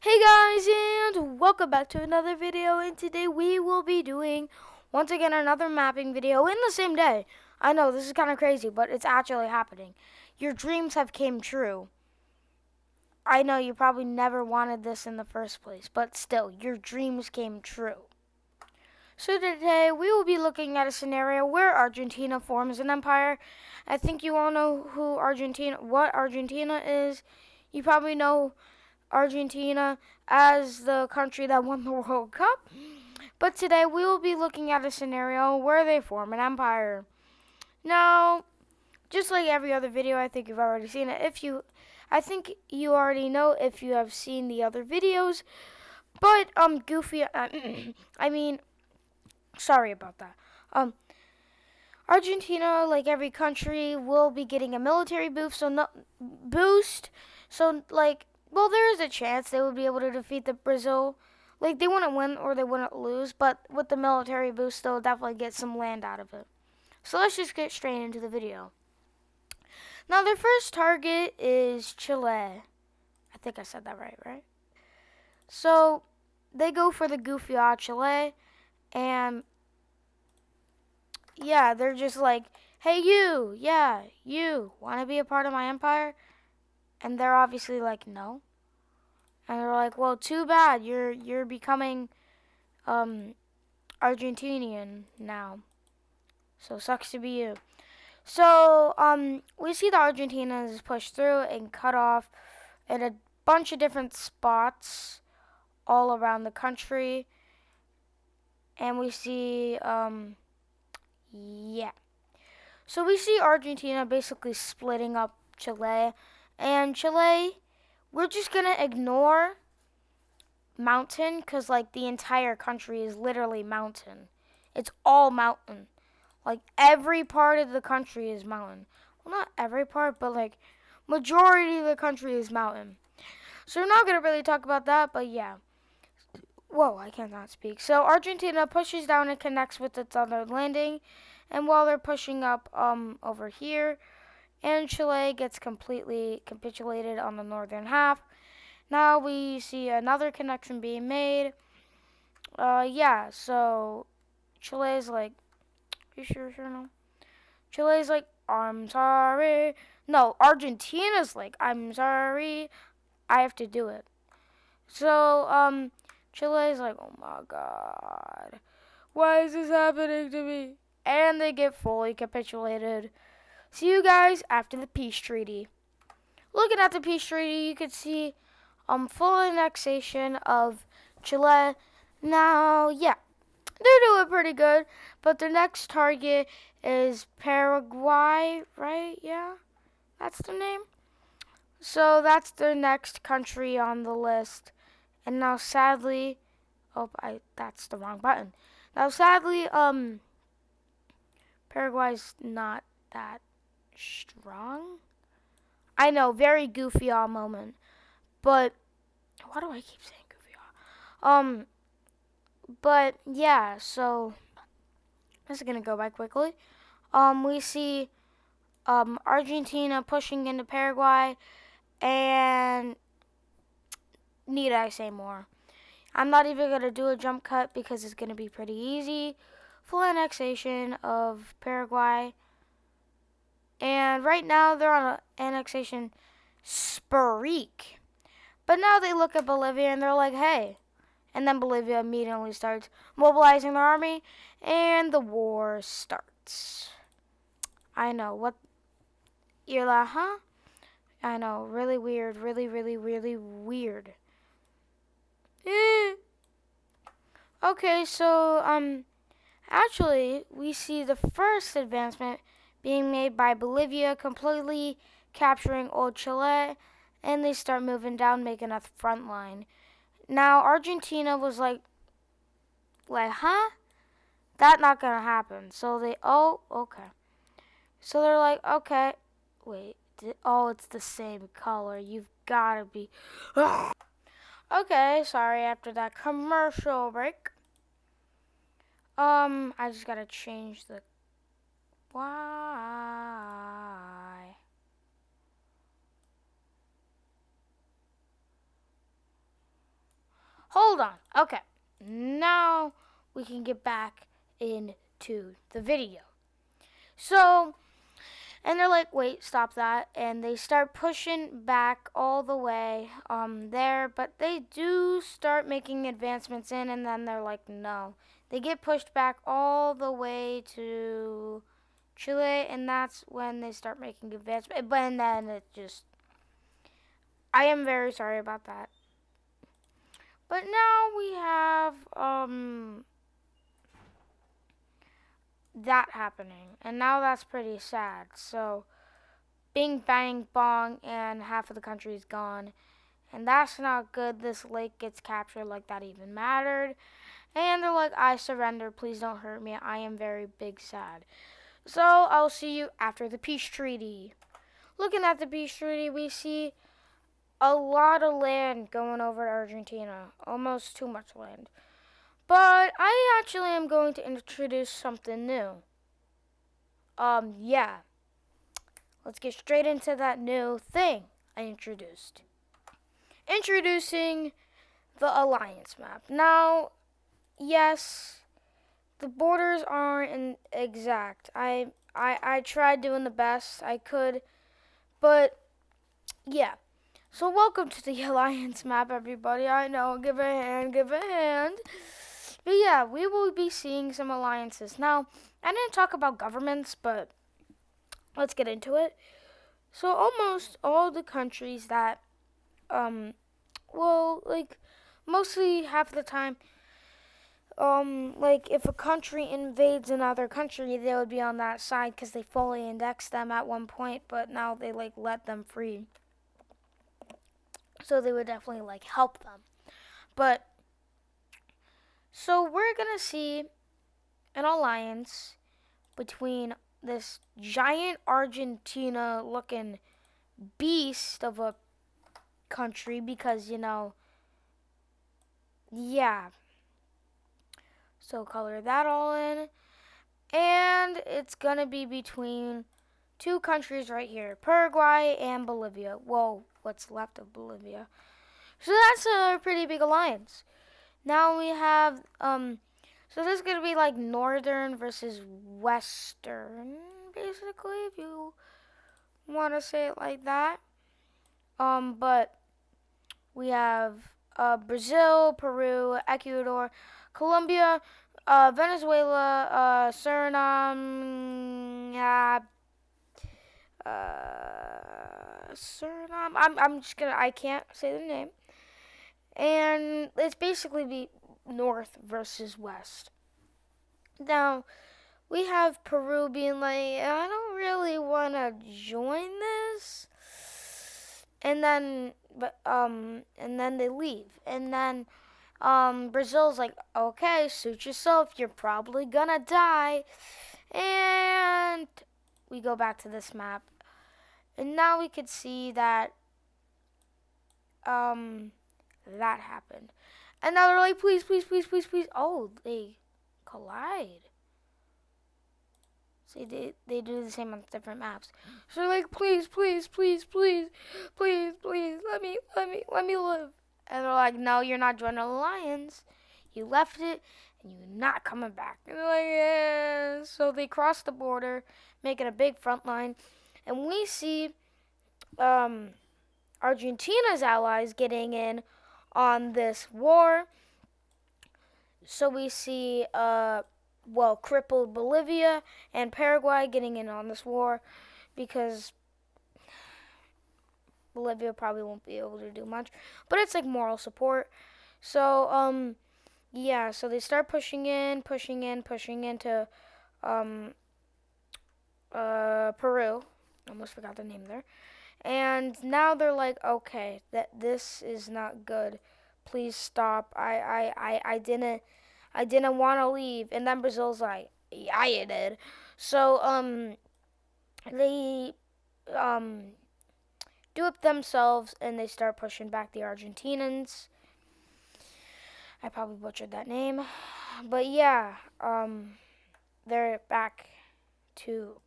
Hey guys, and welcome back to another video, and today we will be doing once again another mapping video in the same day. I know this is kind of crazy, but it's actually happening. Your dreams have came true. I know you probably never wanted this in the first place, but still, your dreams came true. So today we will be looking at a scenario where Argentina forms an empire. I think you all know what Argentina is. You probably know Argentina as the country that won the World Cup. But today we will be looking at a scenario where they form an empire. Now, just like every other video, I think you've already seen it. I think you already know if you have seen the other videos. But Goofy, I mean, sorry about that. Um, Argentina, like every country, will be getting a military boost. So like, well, there is a chance they would be able to defeat the Brazil. Like they wouldn't win or they wouldn't lose, but with the military boost, they'll definitely get some land out of it. So let's just get straight into the video. Now their first target is Chile. I think I said that right? So they go for the goofy Chile, and yeah, they're just like, hey you want to be a part of my empire? And they're obviously like, no. And they're like, well, too bad. You're becoming Argentinian now. So sucks to be you. So we see the Argentinians push through and cut off at a bunch of different spots all around the country. And we see yeah. So we see Argentina basically splitting up Chile. And Chile, we're just gonna ignore mountain because like the entire country is literally mountain. It's all mountain. Like every part of the country is mountain. Well, not every part, but like majority of the country is mountain. So we're not gonna really talk about that, but yeah. Whoa, I cannot speak. So Argentina pushes down and connects with its other landing, and while they're pushing up over here, and Chile gets completely capitulated on the northern half. Now we see another connection being made. Yeah, so Chile's like, you sure no? Chile's like, I'm sorry. No, Argentina's like, I'm sorry. I have to do it. So, Chile's like, oh my god. Why is this happening to me? And they get fully capitulated. See you guys after the peace treaty. Looking at the peace treaty, you could see full annexation of Chile. Now, yeah, they're doing pretty good, but their next target is Paraguay, right? Yeah, that's the name. So that's their next country on the list. And now, sadly, that's the wrong button. Now, sadly, Paraguay's not that strong. I know, very goofy all moment, but why do I keep saying goofy all? But yeah, so this is gonna go by quickly. We see Argentina pushing into Paraguay, and need I say more? I'm not even gonna do a jump cut because it's gonna be pretty easy. Full annexation of Paraguay, and right now they're on an annexation spree. But now they look at Bolivia and they're like, hey. And then Bolivia immediately starts mobilizing their army, and the war starts. I know, what? You're like, huh? I know, really weird, really weird. Eh. Okay, so, actually, we see the first advancement being made by Bolivia, completely capturing old Chile, and they start moving down, making a front line. Now, Argentina was like, huh? That not gonna happen. So they, oh, okay. So they're like, okay, wait, oh, it's the same color. You've gotta be. Okay, sorry. After that commercial break, I just gotta change the why. hold on. Okay, now we can get back into the video. So, and they're like, wait, stop that. And they start pushing back all the way there, but they do start making advancements in, and then they're like, no. They get pushed back all the way to Chile, and that's when they start making advancements. But then it just, I am very sorry about that. But now we have that happening, and now that's pretty sad. So, bing, bang, bong, and half of the country is gone. And that's not good. This lake gets captured like that even mattered. And they're like, I surrender. Please don't hurt me. I am very big sad. So I'll see you after the peace treaty. Looking at the peace treaty, we see a lot of land going over to Argentina. Almost too much land. But I actually am going to introduce something new. Yeah. Let's get straight into that new thing I introduced. Introducing the alliance map. Now, yes, the borders aren't exact. I tried doing the best I could, but yeah. So welcome to the alliance map, everybody. I know, give a hand, give a hand. But yeah, we will be seeing some alliances. Now, I didn't talk about governments, but let's get into it. So almost all the countries that, well, like, mostly half the time, like if a country invades another country, they would be on that side because they fully indexed them at one point, but now they like let them free. So they would definitely like help them. But so we're gonna see an alliance between this giant Argentina looking beast of a country because, yeah. So color that all in. And it's gonna be between two countries right here, Paraguay and Bolivia. Well, what's left of Bolivia. So that's a pretty big alliance. Now we have, so this is gonna be like northern versus western, basically, if you want to say it like that. But we have Brazil, Peru, Ecuador, Colombia, Venezuela, Suriname, Suriname. I'm just gonna. I can't say the name. And it's basically be north versus west. Now we have Peru being like, I don't really want to join this, and then and then they leave, and then Brazil's like, okay, suit yourself, you're probably gonna die, and we go back to this map, and now we could see that that happened, and now they're like, please, please, please, please, please. Oh, they collide. See, they do the same on different maps. So they're like, please, please, please, please, please, please, let me live. And they're like, no, you're not joining the Lions. You left it, and you're not coming back. And they're like, yeah. So they cross the border, making a big front line. And we see Argentina's allies getting in on this war. So we see, crippled Bolivia and Paraguay getting in on this war because Bolivia probably won't be able to do much. But it's like moral support. So, yeah, so they start pushing into Peru. Almost forgot the name there. And now they're like, okay, that this is not good. Please stop. I didn't want to leave. And then Brazil's like, yeah, you did. So, they do it themselves and they start pushing back the Argentinians. I probably butchered that name. But yeah, they're back to,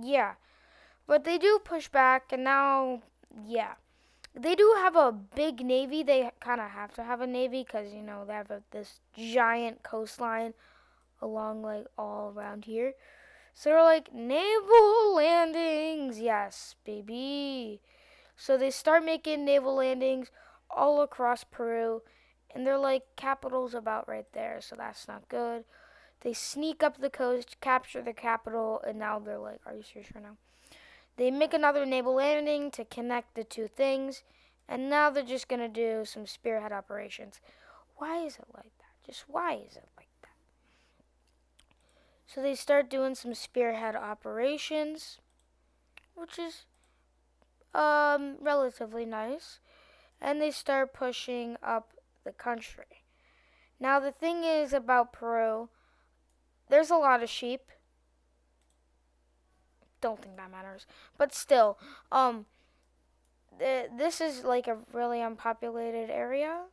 yeah. But they do push back, and now, yeah. They do have a big navy. They kind of have to have a navy because, they have this giant coastline along, like, all around here. So they're like, naval landings. Yes, baby. So they start making naval landings all across Peru. And they're like, capital's about right there. So that's not good. They sneak up the coast, capture the capital, and now they're like, are you serious right now? They make another naval landing to connect the two things, and now they're just going to do some spearhead operations. Why is it like that? Just why is it like that? So they start doing some spearhead operations, which is relatively nice, and they start pushing up the country. Now the thing is about Peru, there's a lot of sheep. Don't think that matters, but still, this is like a really unpopulated area,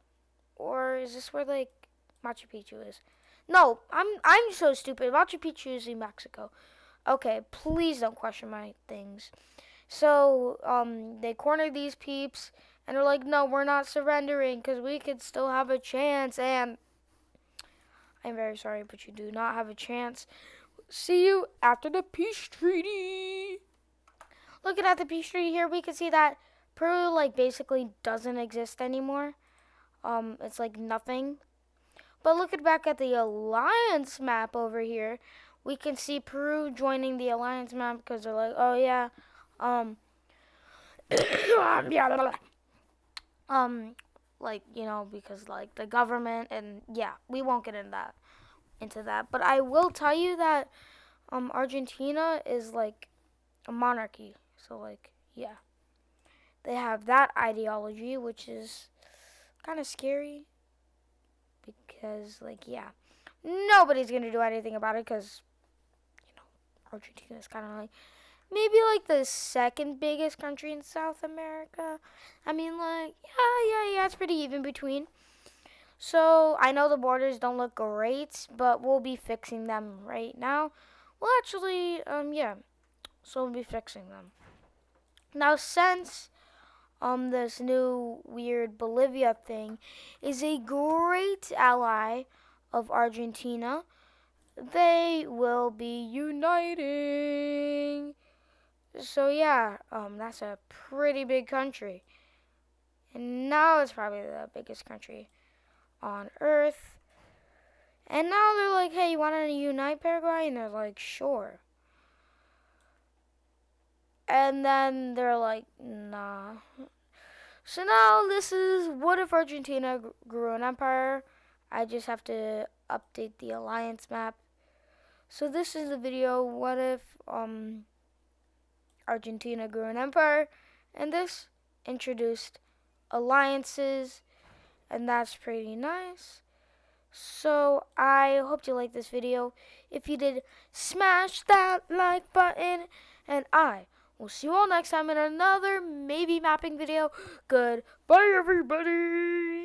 or is this where like Machu Picchu is? No, I'm so stupid. Machu Picchu is in Mexico. Okay, please don't question my things. So they corner these peeps, and they're like, no, we're not surrendering because we could still have a chance. And I'm very sorry, but you do not have a chance. See you after the peace treaty. Looking at the peace treaty here, we can see that Peru like basically doesn't exist anymore. It's like nothing. But looking back at the alliance map over here, we can see Peru joining the alliance map because they're like, oh yeah, like because like the government and yeah, we won't get into that. But I will tell you that Argentina is like a monarchy, so like yeah, they have that ideology, which is kind of scary because like yeah, nobody's gonna do anything about it because Argentina is kind of like maybe like the second biggest country in South America. I mean, like, yeah, it's pretty even between. So I know the borders don't look great, but we'll be fixing them right now. Well, actually, yeah. So we'll be fixing them. Now, since this new weird Bolivia thing is a great ally of Argentina, they will be uniting. So yeah, that's a pretty big country. And now it's probably the biggest country on Earth. And now they're like, hey, you want to unite Paraguay? And they're like, sure. And then they're like, nah. So now this is what if Argentina grew an empire? I just have to update the alliance map. So this is the video, what if Argentina grew an empire? And this introduced alliances, and that's pretty nice. So I hope you liked this video. If you did, smash that like button, and I will see you all next time in another maybe mapping video. Goodbye, everybody.